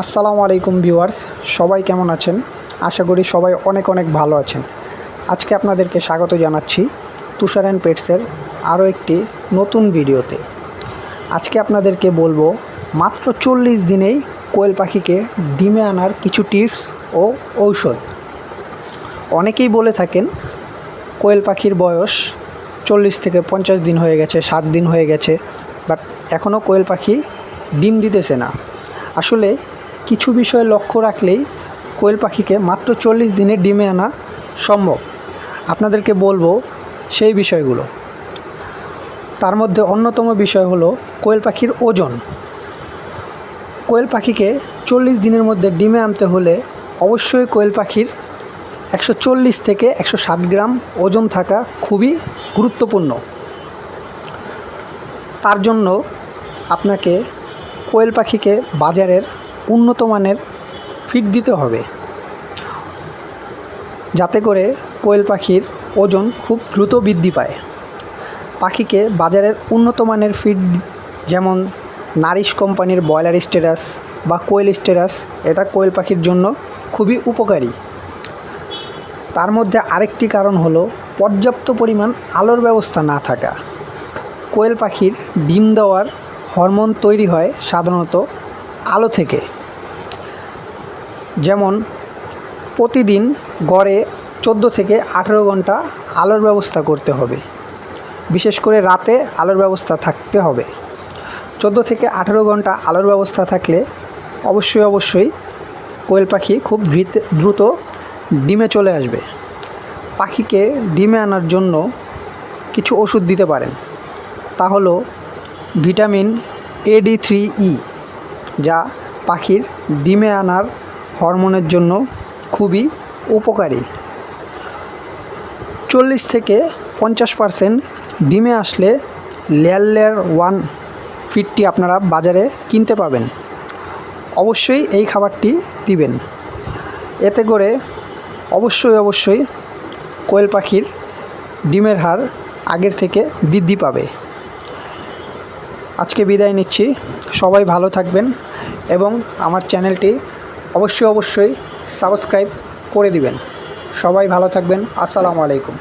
আসসালামু আলাইকুম ভিউয়ার্স, সবাই কেমন আছেন? আশা করি সবাই অনেক অনেক ভালো আছেন। আজকে আপনাদেরকে স্বাগত জানাচ্ছি তুষার অ্যান্ড পেটসের আরও একটি নতুন ভিডিওতে। আজকে আপনাদেরকে বলবো মাত্র 40 দিনেই কোয়েল পাখিকে ডিমে আনার কিছু টিপস ও ঔষধ। অনেকেই বলে থাকেন কোয়েল পাখির বয়স 40 থেকে 50 দিন হয়ে গেছে, 60 দিন হয়ে গেছে, বাট এখনও কোয়েল পাখি ডিম দিতেছে না। আসলে কিছু বিষয় লক্ষ্য রাখলেই কোয়েল পাখিকে মাত্র 40 দিনে ডিমে আনা সম্ভব। আপনাদেরকে বলবো সেই বিষয়গুলো। তার মধ্যে অন্যতম বিষয় হলো কোয়েল পাখির ওজন। কোয়েল পাখিকে 40 দিনের মধ্যে ডিমে আনতে হলে অবশ্যই কোয়েল পাখির 140 থেকে 160 গ্রাম ওজন থাকা খুবই গুরুত্বপূর্ণ। তার জন্য আপনাকে কোয়েল পাখিকে বাজারের উন্নত মানের ফিড দিতে হবে, যাতে করে কোয়েল পাখির ওজন খুব দ্রুত বৃদ্ধি পায়। পাখিকে বাজারের উন্নত মানের ফিড যেমন নারিশ কোম্পানির ব্রয়লার স্টেরাস বা কোয়েল স্টেরাস, এটা কোয়েল পাখির জন্য খুবই উপকারী। তার মধ্যে আরেকটি কারণ হলো পর্যাপ্ত পরিমাণ আলোর ব্যবস্থা না থাকা। কোয়েল পাখির ডিম দেওয়ার হরমোন তৈরি হয় সাধারণত আলো থেকে। যেমন প্রতিদিন গড়ে 14 থেকে 18 ঘন্টা আলোর ব্যবস্থা করতে হবে, বিশেষ করে রাতে আলোর ব্যবস্থা থাকতে হবে। 14 থেকে 18 ঘন্টা আলোর ব্যবস্থা থাকলে অবশ্যই কোয়েল পাখি খুব দ্রুত ডিমে চলে আসবে। পাখিকে ডিমে আনার জন্য কিছু ওষুধ দিতে পারেন, তা হলো ভিটামিন AD3E, যা পাখির ডিমে আনার হরমোনের জন্য খুবই উপকারী। 40 থেকে 50% ডিমে আসলে লেয়ার 1 ফিডটি আপনারা বাজারে কিনতে পাবেন। অবশ্যই এই খাবারটি দিবেন। এতে করে অবশ্যই কোয়েল পাখির ডিমের হার আগের থেকে বৃদ্ধি পাবে। আজকে বিদায় নিচ্ছি। সবাই ভালো থাকবেন এবং আমার চ্যানেলটি অবশ্যই সাবস্ক্রাইব করে দিবেন। সবাই ভালো থাকবেন। আসসালামু আলাইকুম।